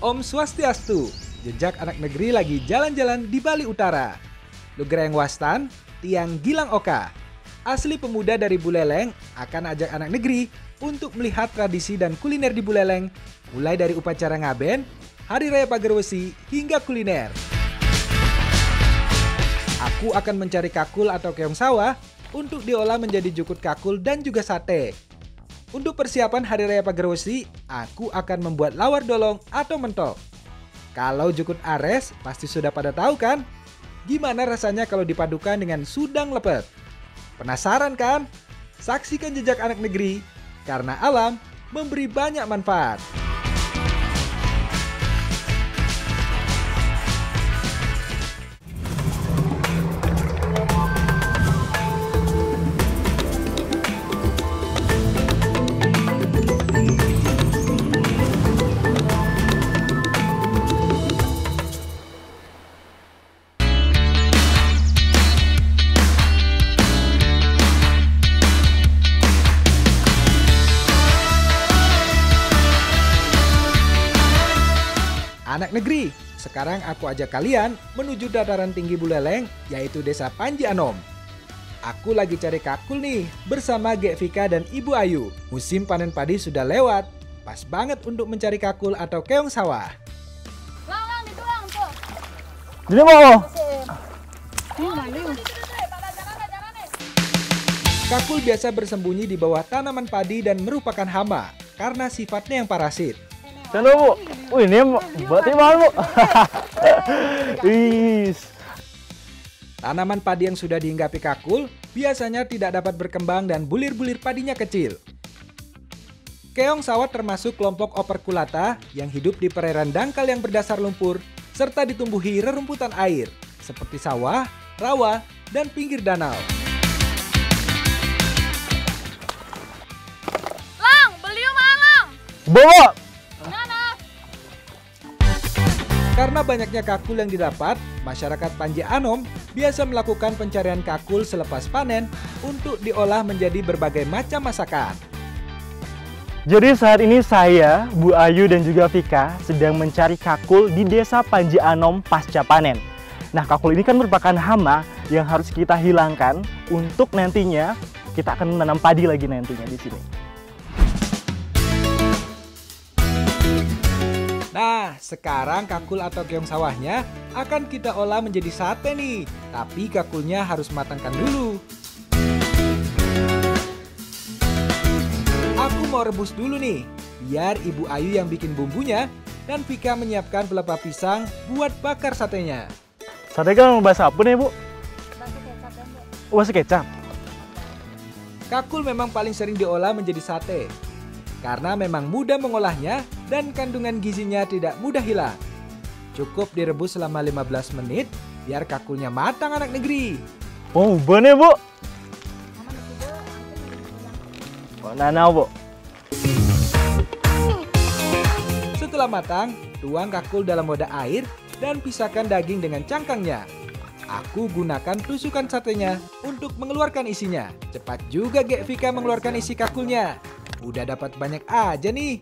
Om Swastiastu, jejak anak negeri lagi jalan-jalan di Bali Utara. Lugereng Wastan, Tiang Gilang Oka, asli pemuda dari Buleleng akan ajak anak negeri untuk melihat tradisi dan kuliner di Buleleng, mulai dari upacara ngaben, Hari Raya Pagerwesi, hingga kuliner. Aku akan mencari kakul atau keong sawah untuk diolah menjadi jukut kakul dan juga sate. Untuk persiapan Hari Raya Pagerwesi, aku akan membuat lawar dolong atau mentok. Kalau jukut ares, pasti sudah pada tahu kan? Gimana rasanya kalau dipadukan dengan sudang lepet? Penasaran kan? Saksikan jejak anak negeri, karena alam memberi banyak manfaat. Anak negeri, sekarang aku ajak kalian menuju dataran tinggi Buleleng, yaitu Desa Panji Anom. Aku lagi cari kakul nih, bersama Gek Vika dan Ibu Ayu. Musim panen padi sudah lewat, pas banget untuk mencari kakul atau keong sawah. Lang, ditulang tuh. Jadi mau? Kakul biasa bersembunyi di bawah tanaman padi dan merupakan hama, karena sifatnya yang parasit. Jangan Bu. Wih, ini berarti mahal Bu. Is. Tanaman padi yang sudah dihinggapi kakul biasanya tidak dapat berkembang dan bulir-bulir padinya kecil. Keong sawah termasuk kelompok operculata yang hidup di perairan dangkal yang berdasar lumpur serta ditumbuhi rerumputan air seperti sawah, rawa, dan pinggir danau. Lang, beliau malang. Bawa. Karena banyaknya kakul yang didapat, masyarakat Panji Anom biasa melakukan pencarian kakul selepas panen untuk diolah menjadi berbagai macam masakan. Jadi saat ini saya, Bu Ayu dan juga Vika sedang mencari kakul di Desa Panji Anom pasca panen. Nah, kakul ini kan merupakan hama yang harus kita hilangkan untuk nantinya kita akan menanam padi lagi nantinya di sini. Nah, sekarang kakul atau keong sawahnya akan kita olah menjadi sate nih. Tapi kakulnya harus matangkan dulu. Aku mau rebus dulu nih, biar Ibu Ayu yang bikin bumbunya dan Vika menyiapkan pelepah pisang buat bakar satenya. Sate kan bahasa apa nih Bu? Basuh kecap dan Bu. Bahasa kecap. Kakul memang paling sering diolah menjadi sate. Karena memang mudah mengolahnya dan kandungan gizinya tidak mudah hilang. Cukup direbus selama 15 menit biar kakulnya matang anak negeri. Oh, bener Bu. Oh, nana Bu. Setelah matang, tuang kakul dalam wadah air dan pisahkan daging dengan cangkangnya. Aku gunakan tusukan satenya untuk mengeluarkan isinya. Cepat juga Gek Vika mengeluarkan isi kakulnya. Udah dapat banyak aja nih.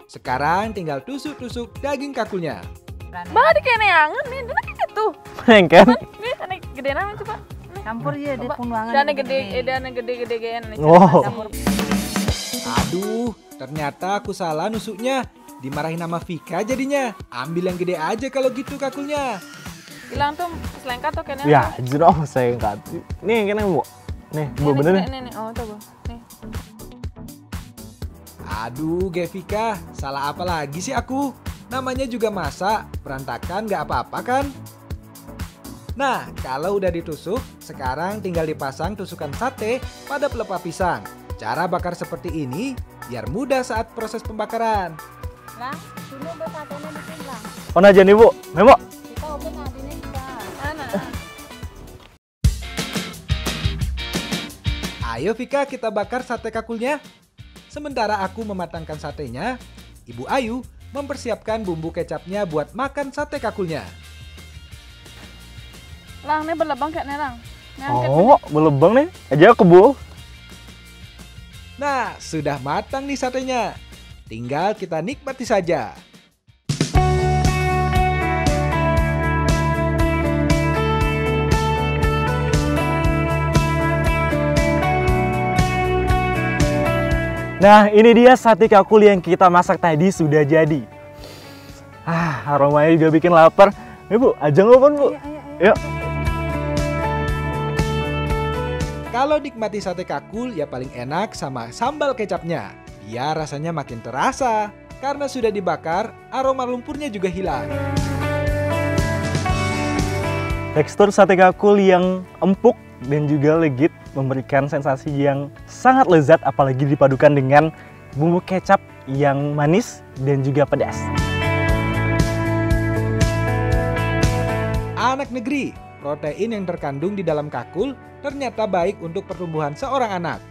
Sekarang tinggal tusuk-tusuk daging kakulnya. Bah, di kene angen nih, dana kayak tuh. Nengken. Nih, ane gede nama coba. Campur ya, dia pun wangan. Dana gede gen. Wow. Aduh, ternyata aku salah nusuknya. Dimarahin sama Vika jadinya. Ambil yang gede aja kalau gitu kakulnya. Hilang tuh selengkat tuh kene. Ya, jeruk saya enggak. Nih, kena Bu. Nih, Bu bener nih. Nih. Oh, tuh Bu. Nih. Aduh, Gek Vika, salah apa lagi sih aku? Namanya juga masak, berantakan nggak apa-apa kan? Nah, kalau udah ditusuk, sekarang tinggal dipasang tusukan sate pada pelepah pisang. Cara bakar seperti ini, biar mudah saat proses pembakaran. Lah, dulu bersatunya di sini lah. Oh, aja nih Bu. Memo. Kita open adine kita. Mana? Ayo Vika, kita bakar sate kakulnya. Sementara aku mematangkan satenya, Ibu Ayu mempersiapkan bumbu kecapnya buat makan sate kakulnya. Lang, nih berlebang kayak nerang. Oh, belebang nih. Aja ke Bu. Nah, sudah matang nih satenya. Tinggal kita nikmati saja. Nah, ini dia sate kakul yang kita masak tadi sudah jadi. Aromanya juga bikin lapar. Bu, ajang apa, Bu? Yuk. Kalau nikmati sate kakul ya paling enak sama sambal kecapnya. Ya rasanya makin terasa. Karena sudah dibakar, aroma lumpurnya juga hilang. Tekstur sate kakul yang empuk dan juga legit memberikan sensasi yang sangat lezat, apalagi dipadukan dengan bumbu kecap yang manis dan juga pedas. Anak negeri, protein yang terkandung di dalam kakul ternyata baik untuk pertumbuhan seorang anak.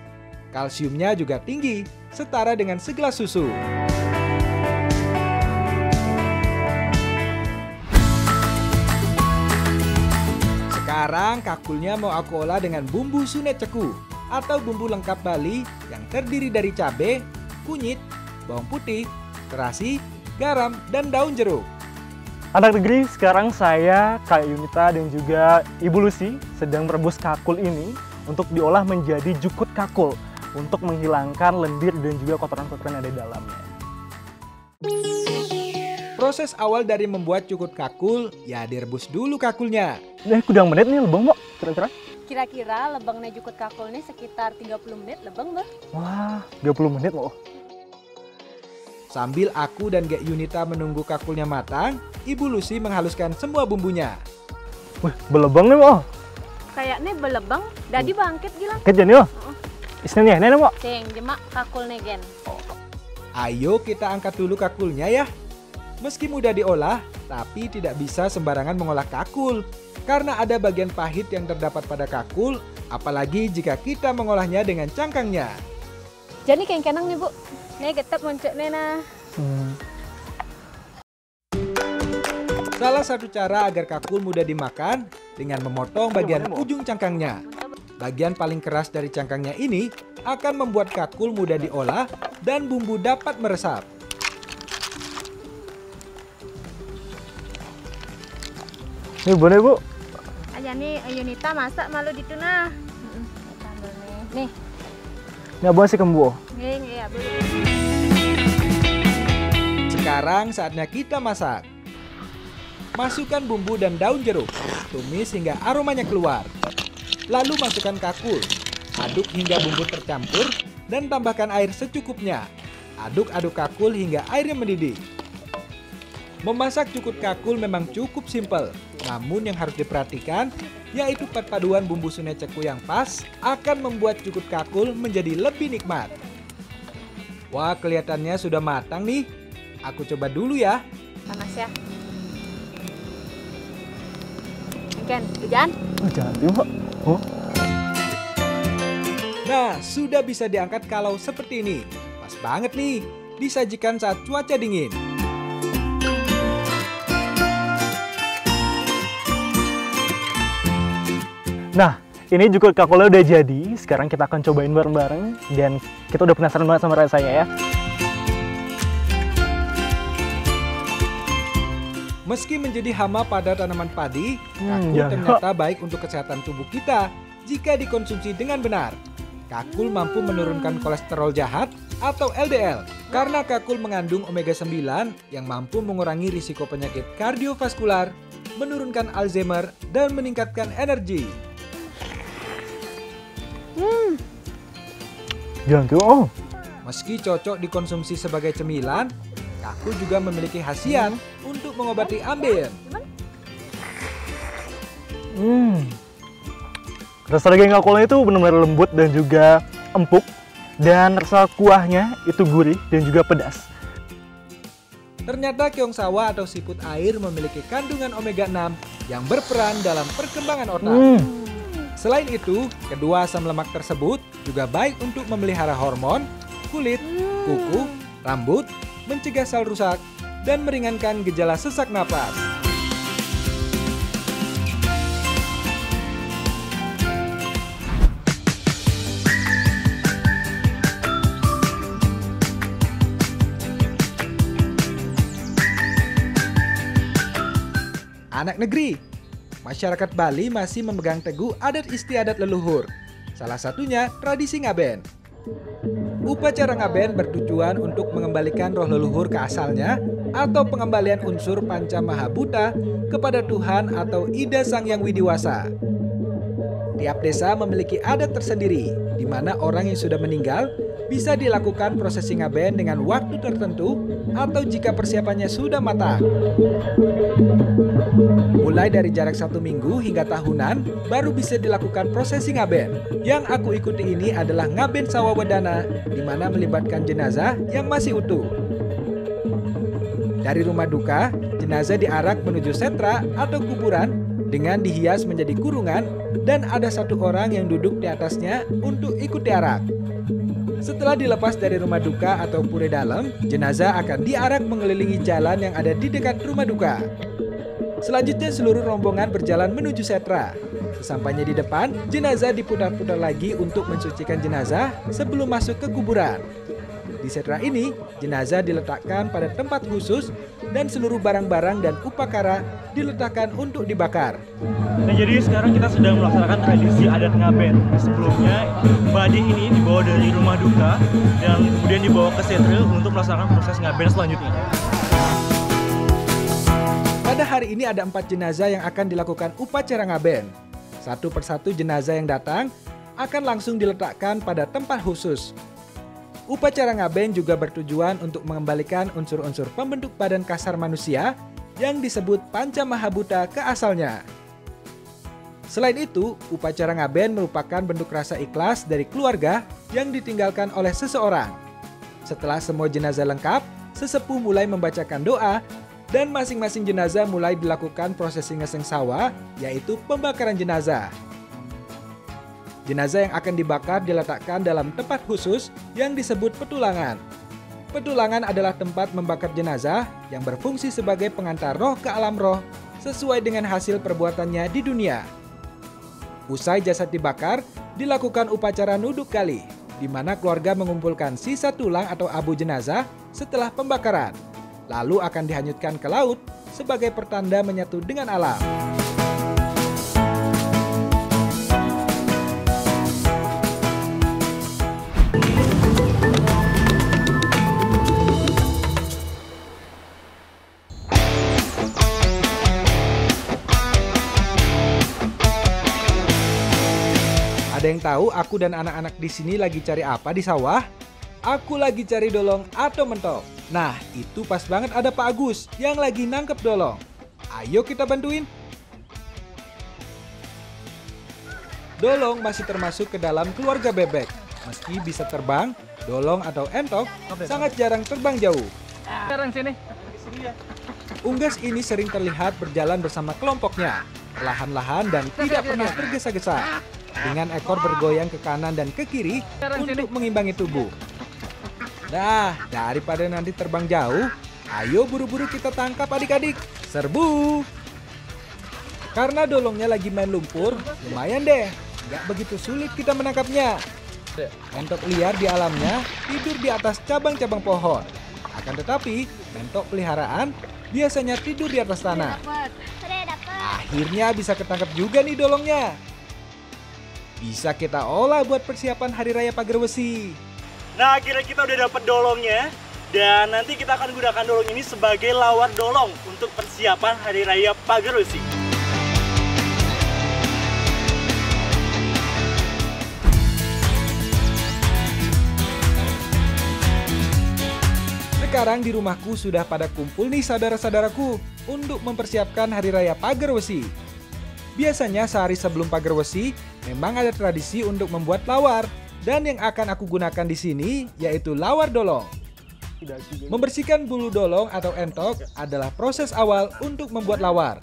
Kalsiumnya juga tinggi, setara dengan segelas susu. Sekarang kakulnya mau aku olah dengan bumbu sune ceku atau bumbu lengkap Bali yang terdiri dari cabai, kunyit, bawang putih, terasi, garam, dan daun jeruk. Anak negeri, sekarang saya, Kak Yunita dan juga Ibu Lucy sedang merebus kakul ini untuk diolah menjadi jukut kakul untuk menghilangkan lendir dan juga kotoran-kotoran yang ada di dalamnya. Proses awal dari membuat jukut kakul, ya direbus dulu kakulnya. Kudang menit nih lebang, Mbak, kira-kira? Kira-kira lebangnya jukut kakul nih sekitar 30 menit lebang, Mbak. Wah, 30 menit loh. Sambil aku dan Gek Yunita menunggu kakulnya matang, Ibu Lucy menghaluskan semua bumbunya. Wih, belebang nih, Mbak. Kayaknya belebang, dadi bangkit gilang. Kerja nih, Mbak. Istilahnya, nenek, Mbak. Ceng, jemak kakul negen. Ayo kita angkat dulu kakulnya ya. Meski mudah diolah, tapi tidak bisa sembarangan mengolah kakul. Karena ada bagian pahit yang terdapat pada kakul, apalagi jika kita mengolahnya dengan cangkangnya. Jadi kenang nih, Bu. Nih getep muncul nih nah. Salah satu cara agar kakul mudah dimakan dengan memotong bagian ujung cangkangnya. Bagian paling keras dari cangkangnya ini akan membuat kakul mudah diolah dan bumbu dapat meresap. Ini boleh, Bu. Aja nih Yunita masak malu di tuna. Nih. Ini abang sih kembu. Nih, ya, Bu. Sekarang saatnya kita masak. Masukkan bumbu dan daun jeruk. Tumis hingga aromanya keluar. Lalu masukkan kakul. Aduk hingga bumbu tercampur dan tambahkan air secukupnya. Aduk-aduk kakul hingga airnya mendidih. Memasak jukut kakul memang cukup simpel. Namun yang harus diperhatikan yaitu perpaduan bumbu sune ceku yang pas akan membuat jukut kakul menjadi lebih nikmat. Wah, kelihatannya sudah matang nih. Aku coba dulu ya. Panas ya. Ken, hujan? Jangan, Mbak. Oh. Nah, sudah bisa diangkat kalau seperti ini. Pas banget nih, disajikan saat cuaca dingin. Nah, ini jukut kakulnya udah jadi. Sekarang kita akan cobain bareng-bareng. Dan kita udah penasaran banget sama rasanya ya. Meski menjadi hama pada tanaman padi, kakul ternyata baik untuk kesehatan tubuh kita jika dikonsumsi dengan benar. Kakul mampu menurunkan kolesterol jahat atau LDL karena kakul mengandung omega 9 yang mampu mengurangi risiko penyakit kardiovaskular, menurunkan Alzheimer, dan meningkatkan energi. Jangan, Meski cocok dikonsumsi sebagai cemilan, kakul juga memiliki khasiat untuk mengobati ambeien. Rasa daging kakulnya itu benar-benar lembut dan juga empuk. Dan rasa kuahnya itu gurih dan juga pedas. Ternyata keong sawah atau siput air memiliki kandungan omega 6 yang berperan dalam perkembangan otak. Selain itu, kedua asam lemak tersebut juga baik untuk memelihara hormon, kulit, kuku, rambut, mencegah sel rusak, dan meringankan gejala sesak napas. Anak negeri, masyarakat Bali masih memegang teguh adat istiadat leluhur. Salah satunya tradisi ngaben. Upacara ngaben bertujuan untuk mengembalikan roh leluhur ke asalnya atau pengembalian unsur panca mahabhuta kepada Tuhan atau Ida Sang Yang Widiwasa. Tiap desa memiliki adat tersendiri di mana orang yang sudah meninggal bisa dilakukan prosesi ngaben dengan waktu tertentu atau jika persiapannya sudah matang. Mulai dari jarak 1 minggu hingga tahunan baru bisa dilakukan prosesi ngaben. Yang aku ikuti ini adalah ngaben Sawawedana di mana melibatkan jenazah yang masih utuh. Dari rumah duka, jenazah diarak menuju setra atau kuburan dengan dihias menjadi kurungan dan ada 1 orang yang duduk di atasnya untuk ikut diarak. Setelah dilepas dari rumah duka atau pura dalam, jenazah akan diarak mengelilingi jalan yang ada di dekat rumah duka. Selanjutnya seluruh rombongan berjalan menuju setra. Sesampainya di depan, jenazah diputar-putar lagi untuk mensucikan jenazah sebelum masuk ke kuburan. Di setra ini, jenazah diletakkan pada tempat khusus dan seluruh barang-barang dan upakara diletakkan untuk dibakar. Nah, jadi sekarang kita sedang melaksanakan tradisi adat ngaben. Sebelumnya, badi ini dibawa dari rumah duka dan kemudian dibawa ke setra untuk melaksanakan proses ngaben selanjutnya. Pada hari ini ada 4 jenazah yang akan dilakukan upacara ngaben. Satu persatu jenazah yang datang akan langsung diletakkan pada tempat khusus. Upacara ngaben juga bertujuan untuk mengembalikan unsur-unsur pembentuk badan kasar manusia yang disebut panca mahabhuta ke asalnya. Selain itu, upacara ngaben merupakan bentuk rasa ikhlas dari keluarga yang ditinggalkan oleh seseorang. Setelah semua jenazah lengkap, sesepuh mulai membacakan doa dan masing-masing jenazah mulai dilakukan prosesi ngeseng sawa, yaitu pembakaran jenazah. Jenazah yang akan dibakar diletakkan dalam tempat khusus yang disebut petulangan. Petulangan adalah tempat membakar jenazah yang berfungsi sebagai pengantar roh ke alam roh sesuai dengan hasil perbuatannya di dunia. Usai jasad dibakar, dilakukan upacara nuduk gali, di mana keluarga mengumpulkan sisa tulang atau abu jenazah setelah pembakaran. Lalu akan dihanyutkan ke laut sebagai pertanda menyatu dengan alam. Ada yang tahu aku dan anak-anak di sini lagi cari apa di sawah? Aku lagi cari dolong atau mentok. Nah, itu pas banget ada Pak Agus yang lagi nangkep dolong. Ayo kita bantuin. Dolong masih termasuk ke dalam keluarga bebek. Meski bisa terbang, dolong atau entok sangat jarang terbang jauh. Sekarang sini. Unggas ini sering terlihat berjalan bersama kelompoknya, perlahan-lahan dan tidak pernah tergesa-gesa, dengan ekor bergoyang ke kanan dan ke kiri untuk mengimbangi tubuh. Nah, daripada nanti terbang jauh, ayo buru-buru kita tangkap adik-adik. Serbu! Karena dolongnya lagi main lumpur, lumayan deh, nggak begitu sulit kita menangkapnya. Mentok liar di alamnya tidur di atas cabang-cabang pohon. Akan tetapi, mentok peliharaan biasanya tidur di atas tanah. Akhirnya bisa ketangkap juga nih dolongnya. Bisa kita olah buat persiapan Hari Raya Pagar Wesi. Nah, akhirnya kita udah dapat dolongnya. Dan nanti kita akan gunakan dolong ini sebagai lawar dolong untuk persiapan Hari Raya Pagar Wesi. Sekarang di rumahku sudah pada kumpul nih saudara-saudaraku untuk mempersiapkan Hari Raya Pagar Wesi. Biasanya sehari sebelum Pagar Wesi memang ada tradisi untuk membuat lawar, dan yang akan aku gunakan di sini yaitu lawar dolong. Membersihkan bulu dolong atau entok adalah proses awal untuk membuat lawar.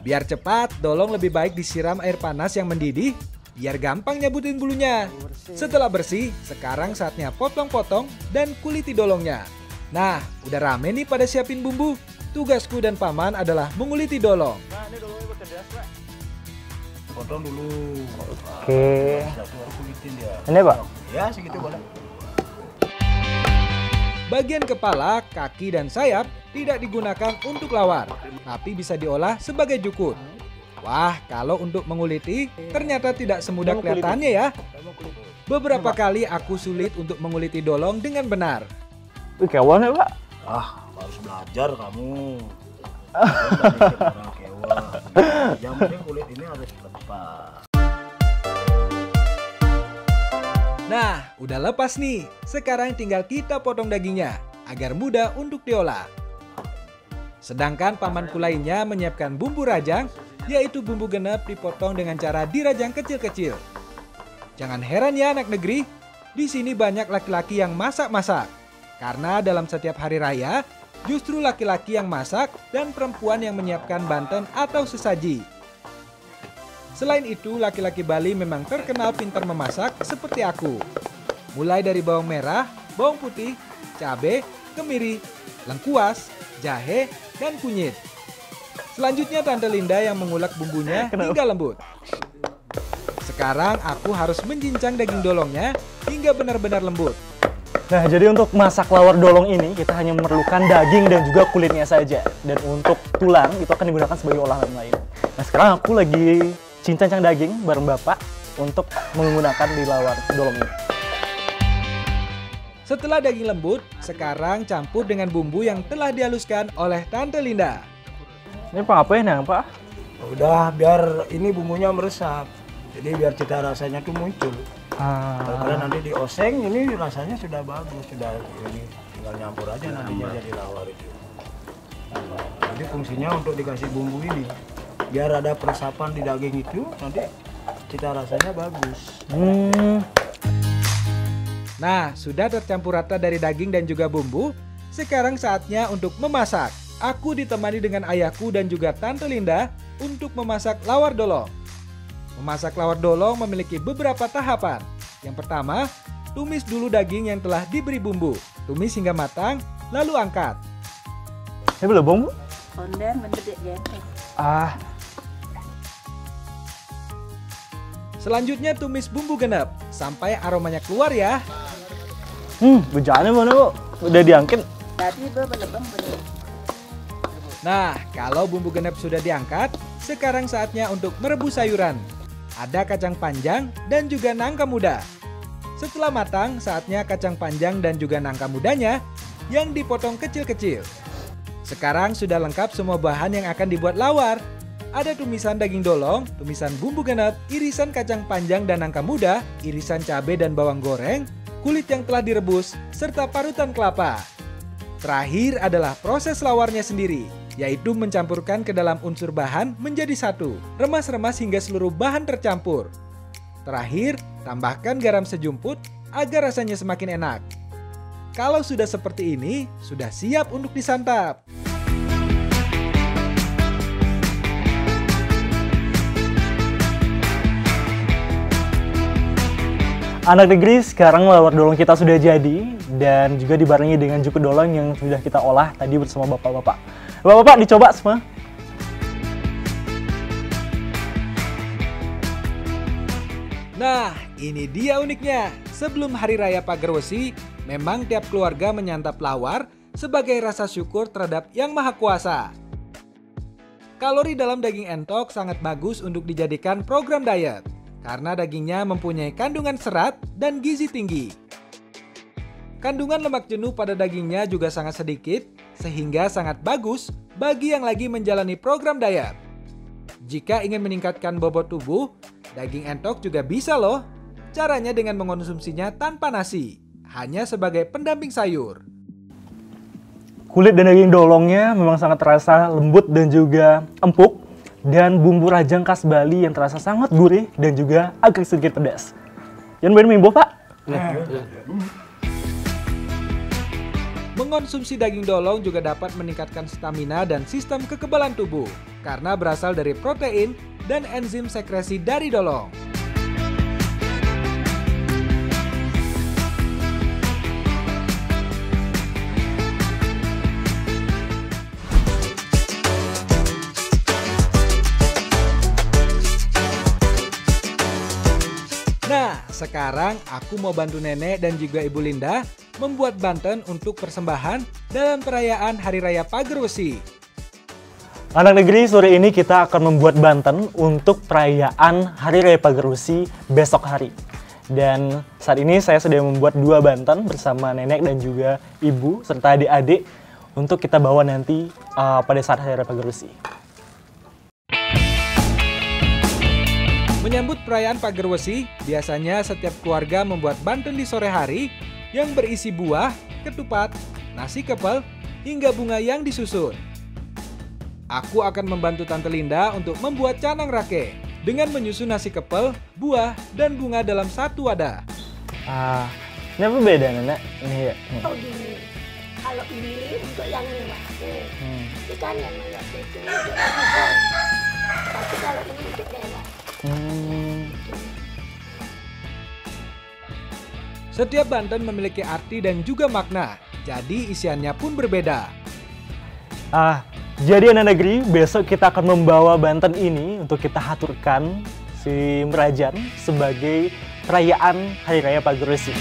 Biar cepat, dolong lebih baik disiram air panas yang mendidih biar gampang nyabutin bulunya. Setelah bersih, sekarang saatnya potong-potong dan kuliti dolongnya. Nah, udah rame nih pada siapin bumbu. Tugasku dan paman adalah menguliti dolong. Nah, ini dolongnya berkedas, Pak. Potong dulu. Oke. Satu harus kulitin dia. Ini, Pak? Ya, segitu boleh. Bagian kepala, kaki, dan sayap tidak digunakan untuk lawar, tapi bisa diolah sebagai jukut. Wah, kalau untuk menguliti, ternyata tidak semudah kelihatannya ya. Beberapa kali aku sulit untuk menguliti dolong dengan benar. Wih, kewan ya Pak? Harus belajar kamu. Orang kewa. Yang penting kulit ini harus lepas. Nah, udah lepas nih. Sekarang tinggal kita potong dagingnya agar mudah untuk diolah. Sedangkan pamanku lainnya menyiapkan bumbu rajang, yaitu bumbu genep dipotong dengan cara dirajang kecil-kecil. Jangan heran ya anak negeri, di sini banyak laki-laki yang masak-masak. Karena dalam setiap hari raya, justru laki-laki yang masak dan perempuan yang menyiapkan banten atau sesaji. Selain itu, laki-laki Bali memang terkenal pintar memasak seperti aku. Mulai dari bawang merah, bawang putih, cabai, kemiri, lengkuas, jahe, dan kunyit. Selanjutnya Tante Linda yang mengulek bumbunya hingga lembut. Sekarang aku harus menjincang daging dolongnya hingga benar-benar lembut. Nah, jadi untuk masak lawar dolong ini kita hanya memerlukan daging dan juga kulitnya saja. Dan untuk tulang itu akan digunakan sebagai olahan lain. Nah, sekarang aku lagi cincang daging bareng Bapak untuk menggunakan di lawar dolong ini. Setelah daging lembut, sekarang campur dengan bumbu yang telah dihaluskan oleh Tante Linda. Ini Pak apa ya, Pak? Udah biar ini bumbunya meresap. Jadi biar cita rasanya tuh muncul. Kalau nanti dioseng ini rasanya sudah bagus, sudah ini tinggal nyampur aja nantinya jadi lawar itu. Jadi fungsinya untuk dikasih bumbu ini biar ada peresapan di daging itu, nanti cita rasanya bagus. Nah, sudah tercampur rata dari daging dan juga bumbu. Sekarang saatnya untuk memasak. Aku ditemani dengan ayahku dan juga Tante Linda untuk memasak lawar dolong. Memasak lawar dolong memiliki beberapa tahapan. Yang pertama, tumis dulu daging yang telah diberi bumbu. Tumis hingga matang, lalu angkat. Ini belum bumbu? Onden mendedik ya. Selanjutnya tumis bumbu genep sampai aromanya keluar ya. Bejane mana Bu? Udah diangkat. Tadi belum bener. Nah, kalau bumbu genep sudah diangkat, sekarang saatnya untuk merebus sayuran. Ada kacang panjang dan juga nangka muda. Setelah matang, saatnya kacang panjang dan juga nangka mudanya yang dipotong kecil-kecil. Sekarang sudah lengkap semua bahan yang akan dibuat lawar. Ada tumisan daging dolong, tumisan bumbu genep, irisan kacang panjang dan nangka muda, irisan cabai dan bawang goreng, kulit yang telah direbus, serta parutan kelapa. Terakhir adalah proses lawarnya sendiri, yaitu mencampurkan ke dalam unsur bahan menjadi satu. Remas-remas hingga seluruh bahan tercampur. Terakhir, tambahkan garam sejumput agar rasanya semakin enak. Kalau sudah seperti ini, sudah siap untuk disantap. Anak negeri, sekarang lawar dolong kita sudah jadi dan juga dibarengi dengan jukut dolong yang sudah kita olah tadi bersama bapak-bapak. Bapak-bapak dicoba semua. Nah, ini dia uniknya. Sebelum Hari Raya Pagerwesi, memang tiap keluarga menyantap lawar sebagai rasa syukur terhadap Yang Maha Kuasa. Kalori dalam daging entok sangat bagus untuk dijadikan program diet. Karena dagingnya mempunyai kandungan serat dan gizi tinggi. Kandungan lemak jenuh pada dagingnya juga sangat sedikit, sehingga sangat bagus bagi yang lagi menjalani program diet. Jika ingin meningkatkan bobot tubuh, daging entok juga bisa loh. Caranya dengan mengonsumsinya tanpa nasi, hanya sebagai pendamping sayur. Kulit dan daging dolongnya memang sangat terasa lembut dan juga empuk. Dan bumbu rajang khas Bali yang terasa sangat gurih dan juga agak sedikit pedas. Yang benar mimbo Pak? Mengonsumsi daging dolong juga dapat meningkatkan stamina dan sistem kekebalan tubuh karena berasal dari protein dan enzim sekresi dari dolong. Nah, sekarang aku mau bantu nenek dan juga Ibu Linda membuat banten untuk persembahan dalam perayaan Hari Raya Pagerwesi. Anak negeri, sore ini kita akan membuat banten untuk perayaan Hari Raya Pagerwesi besok hari. Dan saat ini saya sedang membuat 2 banten bersama nenek dan juga ibu serta adik-adik untuk kita bawa nanti pada saat Hari Raya Pagerwesi. Menyambut perayaan Pagerwesi, biasanya setiap keluarga membuat banten di sore hari yang berisi buah, ketupat, nasi kepel, hingga bunga yang disusun. Aku akan membantu Tante Linda untuk membuat canang rake dengan menyusun nasi kepel, buah, dan bunga dalam satu wadah. Ini apa beda, Nenek? Ini ya. Oh gini, kalau ini untuk yang lewat, ini kan yang lewat itu. Tapi kalau ini untuk lewat. Setiap banten memiliki arti dan juga makna, jadi isiannya pun berbeda. Jadi anak negeri, besok kita akan membawa banten ini untuk kita haturkan si Merajan sebagai perayaan Hari Raya Pagerwesi.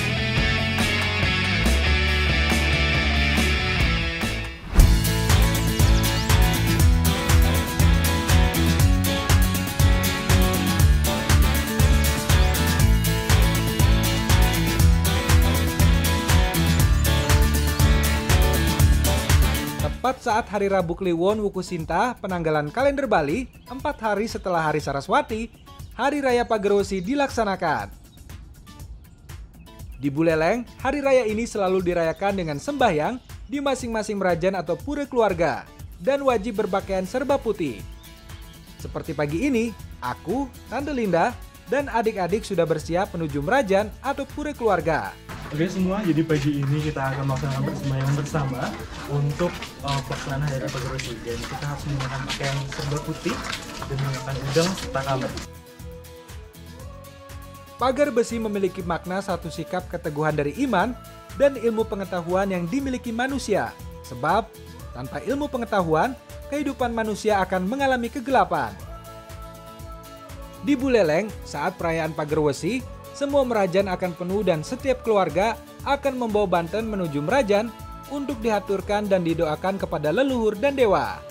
Tepat saat Hari Rabu Kliwon Wukusinta, penanggalan kalender Bali, 4 hari setelah Hari Saraswati, Hari Raya Pagerwesi dilaksanakan. Di Buleleng, Hari Raya ini selalu dirayakan dengan sembahyang di masing-masing merajan atau pura keluarga, dan wajib berpakaian serba putih. Seperti pagi ini, aku, Tante Linda, dan adik-adik sudah bersiap menuju merajan atau pura keluarga. Oke semua, jadi pagi ini kita akan melaksanakan bersembahyang bersama untuk pelaksanaan Hari Raya Pagerwesi. Dan kita harus menggunakan pakaian serba putih dan menggunakan udang serta kamar. Pagar besi memiliki makna satu sikap keteguhan dari iman dan ilmu pengetahuan yang dimiliki manusia. Sebab, tanpa ilmu pengetahuan, kehidupan manusia akan mengalami kegelapan. Di Buleleng, saat perayaan Pagerwesi, semua merajan akan penuh dan setiap keluarga akan membawa banten menuju merajan untuk dihaturkan dan didoakan kepada leluhur dan dewa.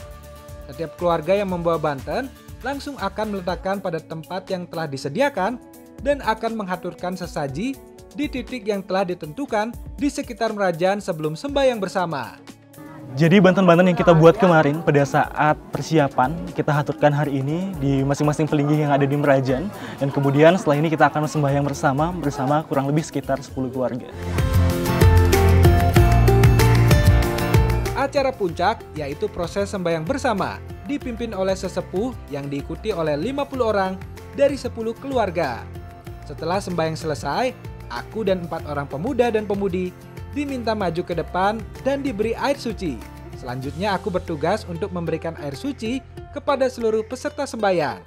Setiap keluarga yang membawa banten langsung akan meletakkan pada tempat yang telah disediakan dan akan menghaturkan sesaji di titik yang telah ditentukan di sekitar merajan sebelum sembahyang bersama. Jadi banten-banten yang kita buat kemarin pada saat persiapan kita haturkan hari ini di masing-masing pelinggih yang ada di Merajan, dan kemudian setelah ini kita akan sembahyang bersama kurang lebih sekitar 10 keluarga. Acara puncak yaitu proses sembahyang bersama dipimpin oleh sesepuh yang diikuti oleh 50 orang dari 10 keluarga. Setelah sembahyang selesai, aku dan 4 orang pemuda dan pemudi diminta maju ke depan dan diberi air suci. Selanjutnya aku bertugas untuk memberikan air suci kepada seluruh peserta sembahyang.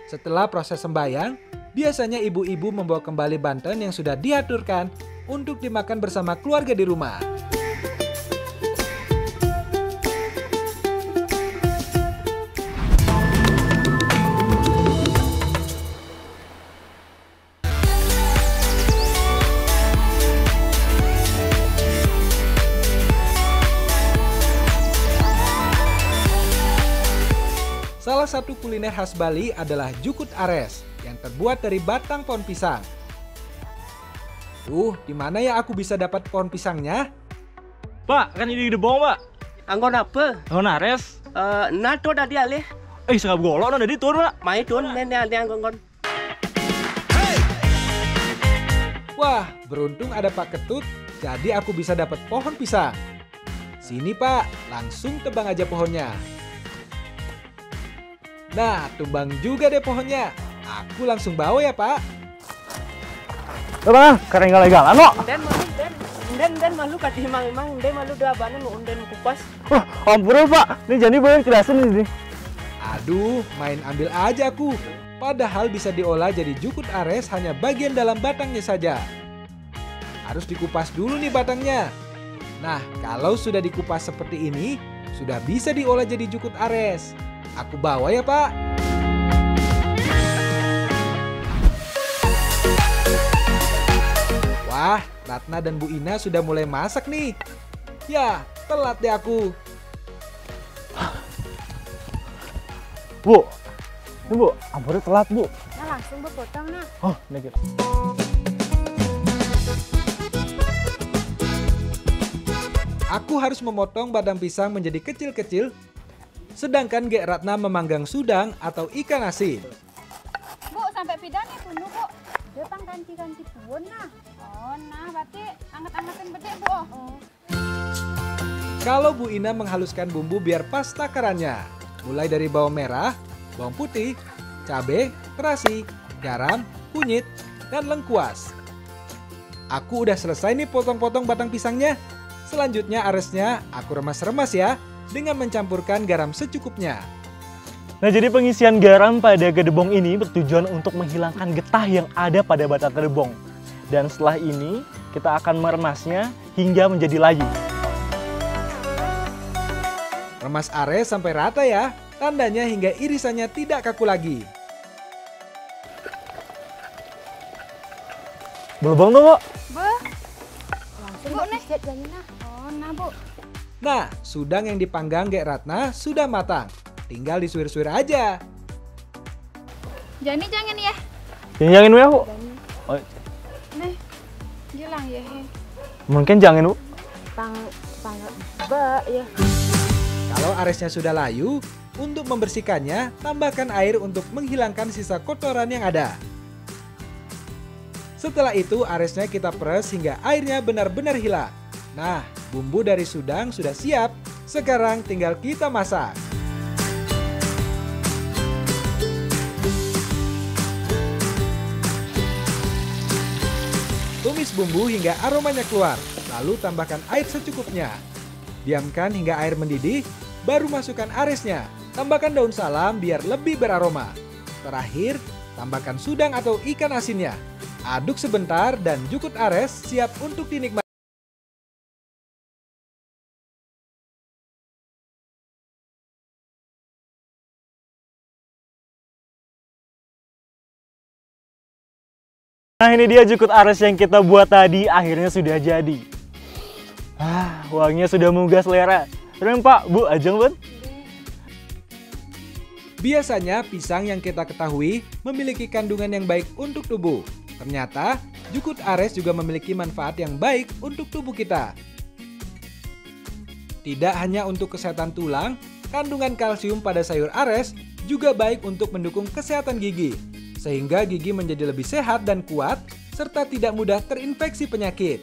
Setelah proses sembahyang, biasanya ibu-ibu membawa kembali banten yang sudah diaturkan untuk dimakan bersama keluarga di rumah. Salah satu kuliner khas Bali adalah jukut ares yang terbuat dari batang pohon pisang. Di mana ya aku bisa dapat pohon pisangnya? Pak, kan ini di bawah, Pak. Anggon apa? Anggon ares. Nato tadi alih. Sengap golok ada di turun, Pak. Mai turun nenek anggon. Wah, beruntung ada Pak Ketut, jadi aku bisa dapat pohon pisang. Sini Pak, langsung tebang aja pohonnya. Nah, tumbang juga deh pohonnya. Aku langsung bawa ya, Pak. Bang, karena nggak legalan, no? Den malu kadih mang den malu dua banan den kupas. Ampun, Pak. Ini jadi banyak jelasin ini. Aduh, main ambil aja aku. Padahal bisa diolah jadi jukut ares hanya bagian dalam batangnya saja. Harus dikupas dulu nih batangnya. Nah, kalau sudah dikupas seperti ini, sudah bisa diolah jadi jukut ares. Aku bawa ya, Pak. Wah, Ratna dan Bu Ina sudah mulai masak nih. Ya, telat deh aku. Bu, ini Bu, ampornya telat Bu. langsung berpotong nah. Oh, negatif. Aku harus memotong batang pisang menjadi kecil-kecil, sedangkan Gek Ratna memanggang sudang atau ikan asin. Bu, sampai pidane kuno, Bu. Dia pang ganti-ganti puun nah. Oh, nah berarti anget-angetin bedek, Bu. Oh. Kalau Bu Ina menghaluskan bumbu biar pas takarannya, mulai dari bawang merah, bawang putih, cabai, terasi, garam, kunyit, dan lengkuas. Aku udah selesai nih potong-potong batang pisangnya. Selanjutnya aresnya aku remas-remas ya, dengan mencampurkan garam secukupnya. Nah, jadi pengisian garam pada gedebong ini bertujuan untuk menghilangkan getah yang ada pada batang gedebong. Dan setelah ini, kita akan meremasnya hingga menjadi layu. Remas ares sampai rata ya, tandanya hingga irisannya tidak kaku lagi. Belum tuh, Bu. Bu, Langsung Bu, nih. disikat gani nah. Oh, nah, Bu. Nah, sudang yang dipanggang Gek Ratna sudah matang. Tinggal disuir-suir aja. Jani jangan ya. Jangan ya, Bu. Oh, Nih, jelang ya. mungkin jangan, Bu. Pang ba ya. Kalau aresnya sudah layu, untuk membersihkannya, tambahkan air untuk menghilangkan sisa kotoran yang ada. Setelah itu, aresnya kita peres hingga airnya benar-benar hilang. Nah, bumbu dari sudang sudah siap. Sekarang tinggal kita masak. Tumis bumbu hingga aromanya keluar, lalu tambahkan air secukupnya. Diamkan hingga air mendidih, baru masukkan aresnya. Tambahkan daun salam biar lebih beraroma. Terakhir, tambahkan sudang atau ikan asinnya. Aduk sebentar dan jukut ares siap untuk dinikmati. Nah, ini dia jukut ares yang kita buat tadi, akhirnya sudah jadi. Wanginya sudah menggugah selera. Keren, Pak, Bu, ajeng, Bun. Biasanya pisang yang kita ketahui memiliki kandungan yang baik untuk tubuh. Ternyata jukut ares juga memiliki manfaat yang baik untuk tubuh kita. Tidak hanya untuk kesehatan tulang, kandungan kalsium pada sayur ares juga baik untuk mendukung kesehatan gigi. Sehingga gigi menjadi lebih sehat dan kuat, serta tidak mudah terinfeksi penyakit.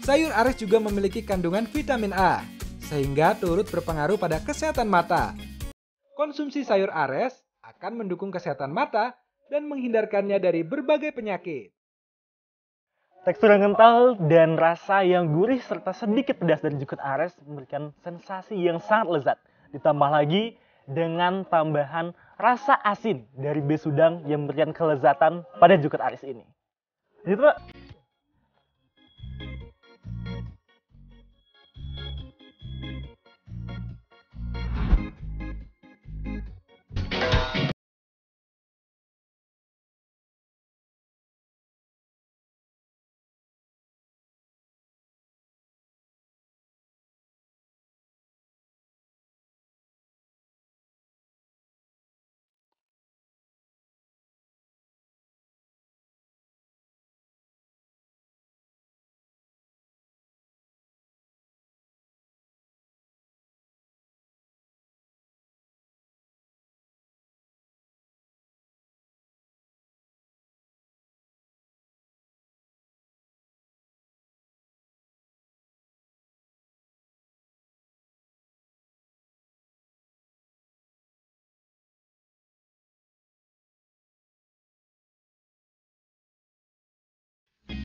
Sayur ares juga memiliki kandungan vitamin A, sehingga turut berpengaruh pada kesehatan mata. Konsumsi sayur ares akan mendukung kesehatan mata dan menghindarkannya dari berbagai penyakit. Tekstur yang kental dan rasa yang gurih serta sedikit pedas dari jukut ares memberikan sensasi yang sangat lezat. Ditambah lagi dengan tambahan rasa asin dari besudang yang memberikan kelezatan pada jukut ares ini. Gitu, Pak.